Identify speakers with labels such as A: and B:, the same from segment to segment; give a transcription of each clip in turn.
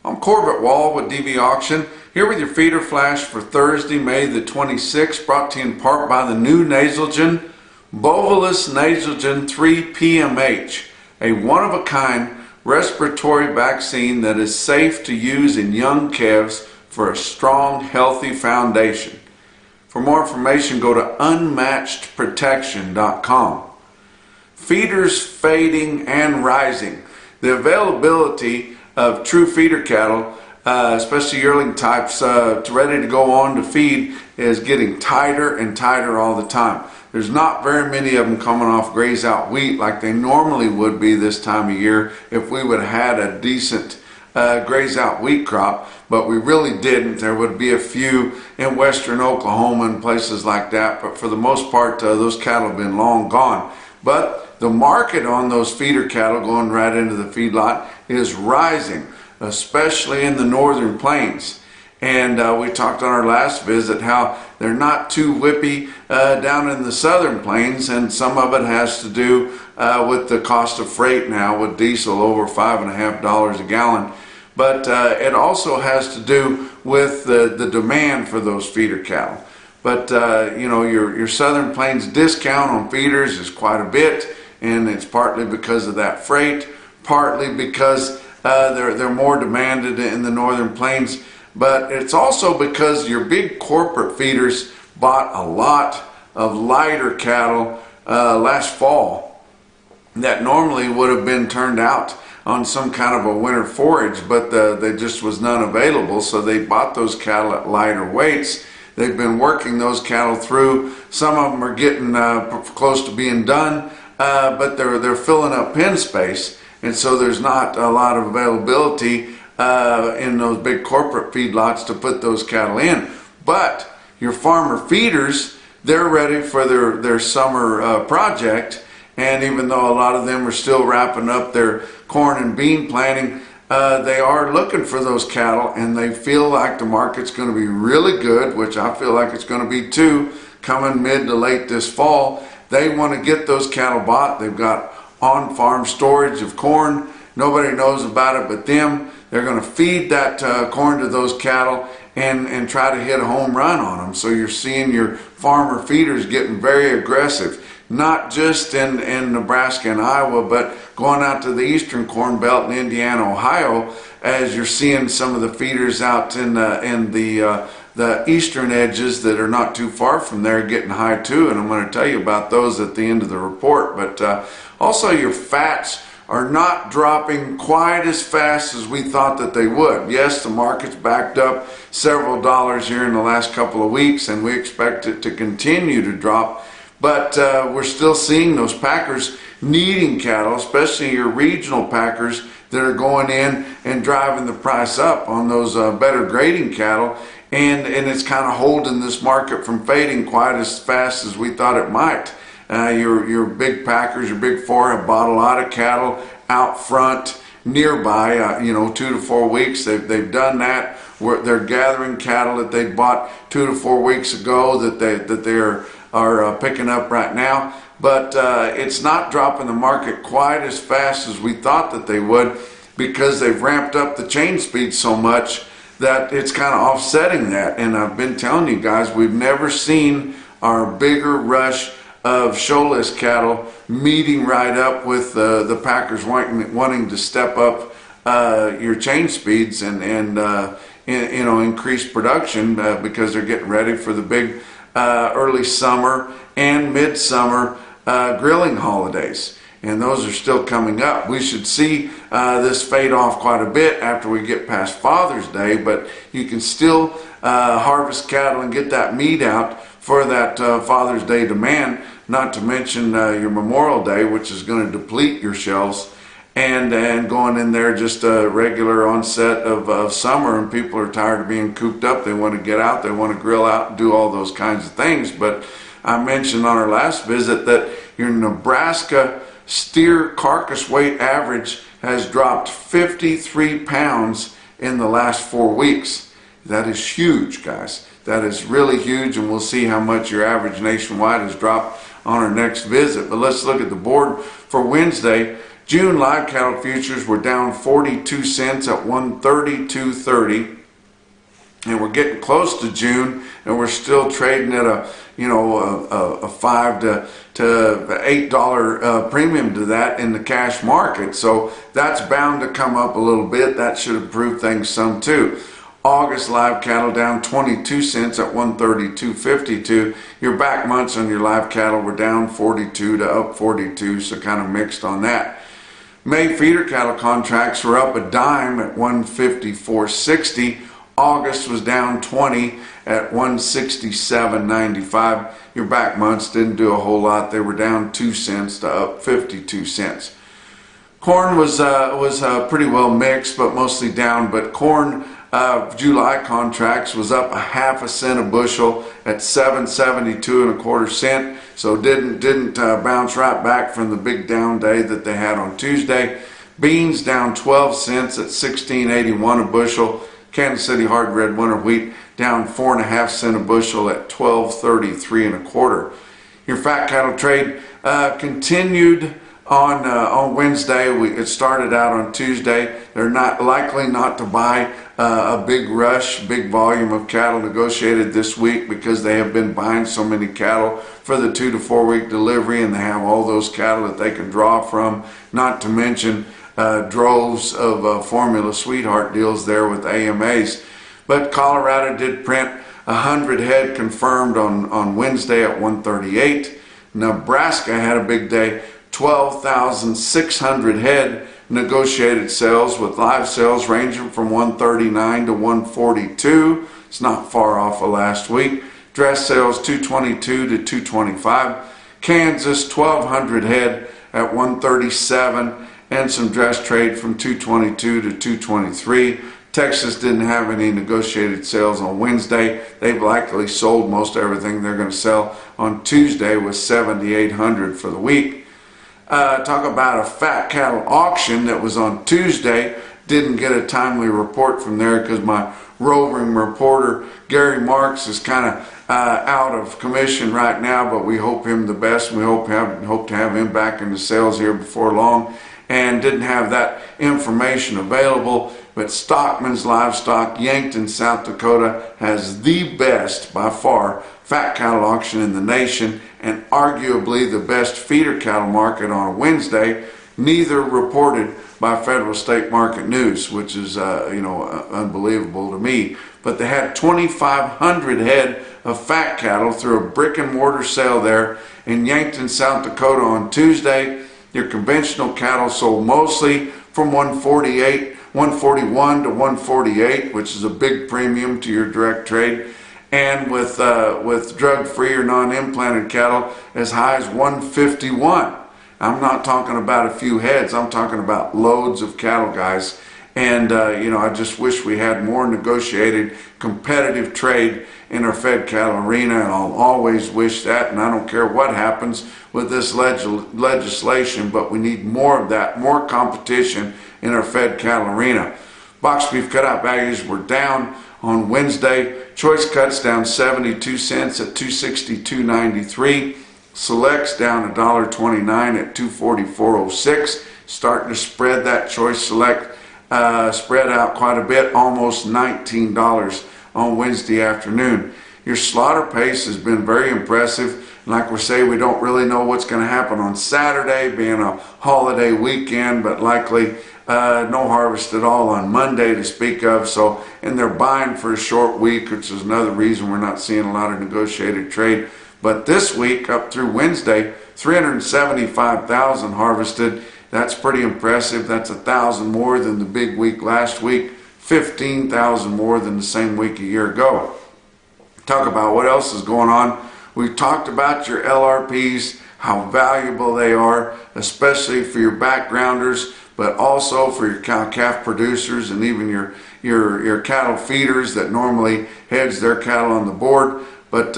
A: I'm Corbett Wall with DV Auction, here with your feeder flash for Thursday, May the 26th, brought to you in part by the new Nasalgen, Bovalis Nasalgen 3 PMH, a one-of-a-kind respiratory vaccine that is safe to use in young calves for a strong, healthy foundation. For more information, go to unmatchedprotection.com. Feeders fading and rising. The availability of true feeder cattle, especially yearling types, ready to go on to feed, is getting tighter and tighter all the time. There's not very many of them coming off graze out wheat like they normally would be this time of year if we would have had a decent graze out wheat crop, but we really didn't. There would be a few in western Oklahoma and places like that, but for the most part those cattle have been long gone. But the market on those feeder cattle going right into the feedlot is rising, especially in the northern plains. And we talked on our last visit how they're not too whippy down in the southern plains, and some of it has to do with the cost of freight now with diesel over $5.50 a gallon. But it also has to do with the demand for those feeder cattle. But you know, your southern plains discount on feeders is quite a bit, and it's partly because of that freight, partly because they're more demanded in the northern plains, but it's also because your big corporate feeders bought a lot of lighter cattle last fall that normally would have been turned out on some kind of a winter forage, but there just was none available, so they bought those cattle at lighter weights. They've been working those cattle through. Some of them are getting close to being done, but they're filling up pen space, and so there's not a lot of availability in those big corporate feedlots to put those cattle in. But your farmer feeders, they're ready for their summer project, and even though a lot of them are still wrapping up their corn and bean planting, they are looking for those cattle, and they feel like the market's going to be really good, which I feel like it's going to be too, coming mid to late this fall. They want to get those cattle bought. They've got on-farm storage of corn. Nobody knows about it but them. They're going to feed that corn to those cattle and try to hit a home run on them. So you're seeing your farmer feeders getting very aggressive, not just in Nebraska and Iowa, but going out to the eastern corn belt in Indiana, Ohio, as you're seeing some of the feeders out in the eastern edges that are not too far from there getting high too, and I'm going to tell you about those at the end of the report. But also your fats are not dropping quite as fast as we thought that they would. Yes, the market's backed up several dollars here in the last couple of weeks, and we expect it to continue to drop, but we're still seeing those packers needing cattle, especially your regional packers that are going in and driving the price up on those better grading cattle, and it's kind of holding this market from fading quite as fast as we thought it might. Your big packers, your big four, have bought a lot of cattle out front nearby, 2 to 4 weeks. They've done that. They're gathering cattle that they bought 2 to 4 weeks ago that they are picking up right now. But it's not dropping the market quite as fast as we thought that they would, because they've ramped up the chain speed so much that it's kind of offsetting that. And I've been telling you guys, we've never seen our bigger rush of show-less cattle meeting right up with the packers wanting to step up your chain speeds and increase production because they're getting ready for the big early summer and midsummer grilling holidays, and those are still coming up. We should see this fade off quite a bit after we get past Father's Day, but you can still harvest cattle and get that meat out for that Father's Day demand, not to mention your Memorial Day, which is going to deplete your shelves, and going in there just a regular onset of summer, and people are tired of being cooped up. They want to get out, they want to grill out and do all those kinds of things. But I mentioned on our last visit that your Nebraska steer carcass weight average has dropped 53 pounds in the last 4 weeks. That is huge, guys. That is really huge, and we'll see how much your average nationwide has dropped on our next visit. But let's look at the board for Wednesday. June live cattle futures were down 42 cents at 132.30. And we're getting close to June, and we're still trading at a $5 to $8 premium to that in the cash market. So that's bound to come up a little bit. That should improve things some too. August live cattle down 22 cents at 132.52. Your back months on your live cattle were down 42 to up 42, so kind of mixed on that. May feeder cattle contracts were up a dime at 154.60. August was down 20 at 167.95. Your back months didn't do a whole lot. They were down 2 cents to up 52 cents. Corn was pretty well mixed, but mostly down. But corn July contracts was up a ½ cent a bushel at 7.72 cents. So didn't bounce right back from the big down day that they had on Tuesday. Beans down 12 cents at 16.81 a bushel. Kansas City hard red winter wheat down 4½ cents a bushel at 12.33 Your fat cattle trade continued on Wednesday. It started out on Tuesday. They're not likely not to buy a big volume of cattle negotiated this week because they have been buying so many cattle for the 2 to 4 week delivery, and they have all those cattle that they can draw from, not to mention droves of Formula Sweetheart deals there with AMAs. But Colorado did print 100 head confirmed on Wednesday at 138. Nebraska had a big day, 12,600 head negotiated sales, with live sales ranging from 139 to 142. It's not far off of last week. Dress sales 222 to 225. Kansas 1,200 head at 137. And some dress trade from 222 to 223. Texas didn't have any negotiated sales on Wednesday. They've likely sold most everything they're going to sell on Tuesday, with 7,800 for the week. Talk about a fat cattle auction that was on Tuesday. Didn't get a timely report from there because my roving reporter Gary Marks is kind of out of commission right now, but we hope him the best. We hope to have him back in the sales here before long. And didn't have that information available. But Stockman's Livestock, Yankton, South Dakota, has the best, by far, fat cattle auction in the nation, and arguably the best feeder cattle market on a Wednesday. Neither reported by Federal State Market News, which is unbelievable to me. But they had 2,500 head of fat cattle through a brick and mortar sale there in Yankton, South Dakota on Tuesday. Your conventional cattle sold mostly from 141 to 148, which is a big premium to your direct trade, and with drug-free or non-implanted cattle as high as 151. I'm not talking about a few heads. I'm talking about loads of cattle, guys. And I just wish we had more negotiated, competitive trade in our fed cattle arena, and I'll always wish that, and I don't care what happens with this legislation, but we need more of that, more competition in our fed cattle arena. Box beef cutout values were down on Wednesday. Choice cuts down 72 cents at 262.93. Selects down $1.29 at 244.06. Starting to spread that choice select spread out quite a bit, almost $19 on Wednesday afternoon. Your slaughter pace has been very impressive. Like we say, we don't really know what's going to happen on Saturday, being a holiday weekend, but likely no harvest at all on Monday to speak of. So, and they're buying for a short week, which is another reason we're not seeing a lot of negotiated trade. But this week, up through Wednesday, 375,000 harvested. That's pretty impressive. That's 1,000 more than the big week last week, 15,000 more than the same week a year ago. Talk about what else is going on. We've talked about your LRPs, how valuable they are, especially for your backgrounders, but also for your cow-calf producers and even your cattle feeders that normally hedge their cattle on the board. But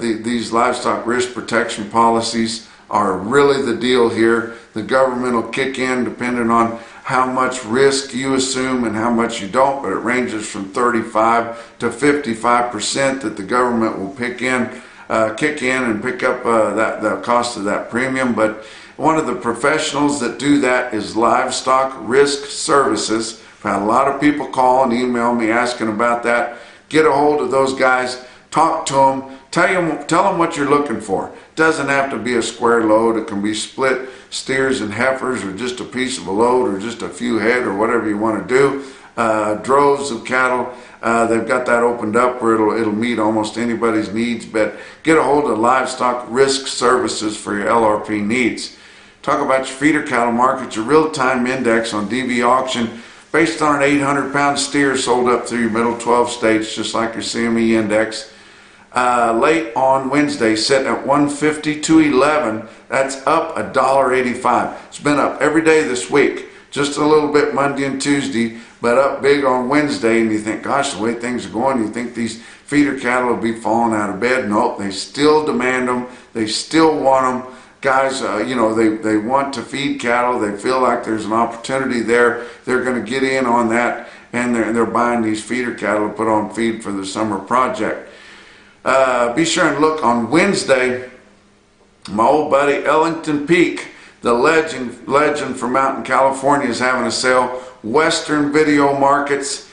A: these livestock risk protection policies are really the deal here. The government will kick in depending on how much risk you assume and how much you don't, but it ranges from 35 to 55% that the government will kick in and pick up the cost of that premium. But One of the professionals that do that is Livestock Risk Services. I've had a lot of people call and email me asking about that. Get a hold of those guys, talk to them, tell them what you're looking for. It doesn't have to be a square load. It can be split steers and heifers, or just a piece of a load, or just a few head, or whatever you want to do. Droves of cattle. They've got that opened up where it'll meet almost anybody's needs. But get a hold of Livestock Risk Services for your LRP needs. Talk about your feeder cattle market. Your real-time index on DV Auction, based on an 800-pound steer sold up through your middle 12 states, just like your CME index. Late on Wednesday, sitting at 152.11. That's up $1.85. It's been up every day this week. Just a little bit Monday and Tuesday, but up big on Wednesday. And you think, gosh, the way things are going, you think these feeder cattle will be falling out of bed. Nope, they still demand them. They still want them. Guys, they want to feed cattle. They feel like there's an opportunity there. They're going to get in on that, and they're buying these feeder cattle to put on feed for the summer project. Be sure and look on Wednesday. My old buddy Ellington Peak, the legend from out in California, is having a sale. Western Video Markets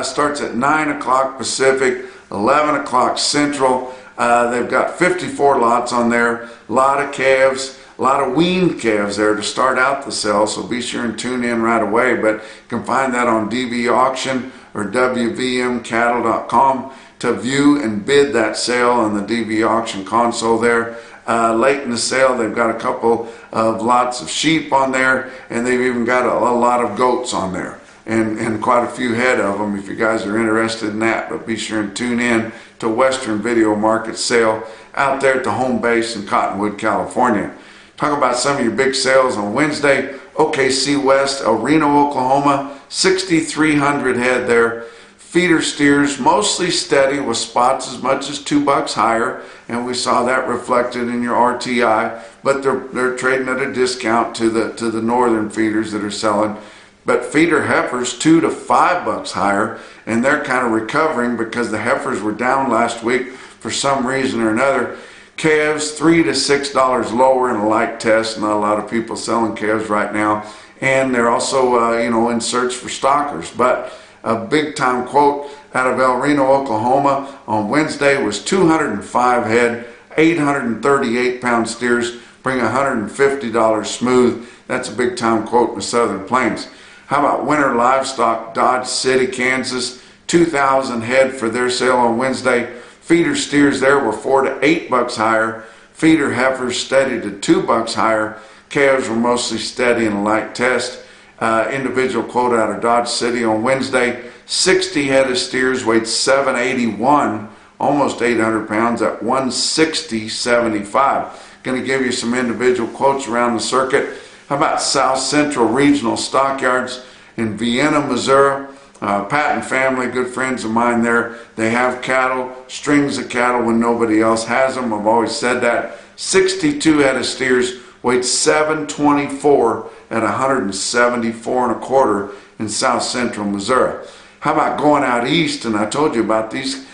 A: starts at 9 o'clock Pacific, 11 o'clock Central. They've got 54 lots on there, a lot of calves, a lot of weaned calves there to start out the sale, so be sure and tune in right away. But you can find that on DV Auction or WVMcattle.com to view and bid that sale on the DV Auction console there. Late in the sale, they've got a couple of lots of sheep on there, and they've even got a lot of goats on there, and quite a few head of them if you guys are interested in that. But be sure and tune in to Western Video Market sale out there at the home base in Cottonwood, California. Talk about some of your big sales on Wednesday. OKC West, El Reno, Oklahoma, 6,300 head there. Feeder steers mostly steady with spots as much as $2 higher, and we saw that reflected in your RTI. But they're trading at a discount to the northern feeders that are selling. But feeder heifers $2 to $5 higher, and they're kind of recovering because the heifers were down last week for some reason or another. Calves $3 to $6 lower in a light test. Not a lot of people selling calves right now, and they're also in search for stockers. But a big time quote out of El Reno, Oklahoma on Wednesday was 205 head, 838 pound steers, bring $150 smooth. That's a big time quote in the Southern Plains. How about Winter Livestock, Dodge City, Kansas, 2,000 head for their sale on Wednesday. Feeder steers there were $4 to $8 higher. Feeder heifers steady to $2 higher. Calves were mostly steady in a light test. Individual quote out of Dodge City on Wednesday, 60 head of steers weighed 781, almost 800 pounds at 160.75. Going to give you some individual quotes around the circuit. How about South Central Regional Stockyards in Vienna, Missouri? Patton family, good friends of mine there. They have cattle, strings of cattle when nobody else has them. I've always said that. 62 head of steers weighed 724 at 174.25 in South Central Missouri. How about going out east? And I told you about these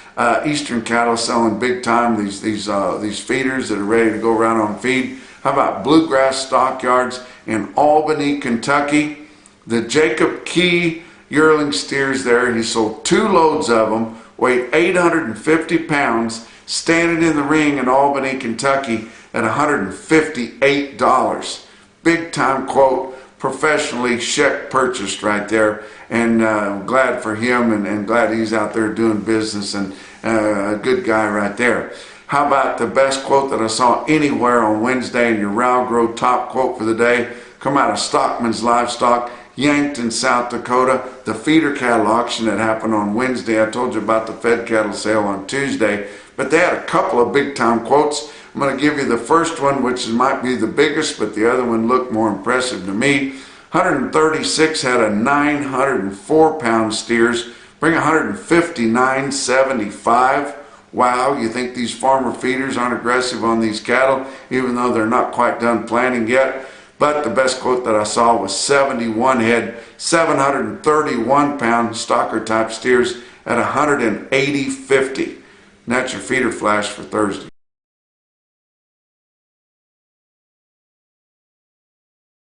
A: eastern cattle selling big time. These feeders that are ready to go around on feed. How about Bluegrass Stockyards in Albany, Kentucky? The Jacob Key yearling steers there. He sold 2 loads of them, weighed 850 pounds, standing in the ring in Albany, Kentucky at $158. Big time quote, professionally check purchased right there, and glad for him, and glad he's out there doing business, and a good guy right there. How about the best quote that I saw anywhere on Wednesday, and your Ralgro top quote for the day, come out of Stockman's Livestock, Yankton, South Dakota, the feeder cattle auction that happened on Wednesday. I told you about the fed cattle sale on Tuesday, but they had a couple of big time quotes. I'm going to give you the first one, which might be the biggest, but the other one looked more impressive to me. 136 had a 904 pound steers, bring 159.75. Wow, you think these farmer feeders aren't aggressive on these cattle, even though they're not quite done planting yet? But the best quote that I saw was 71 head, 731 pound stocker type steers at 180.50. And that's your feeder flash for Thursday.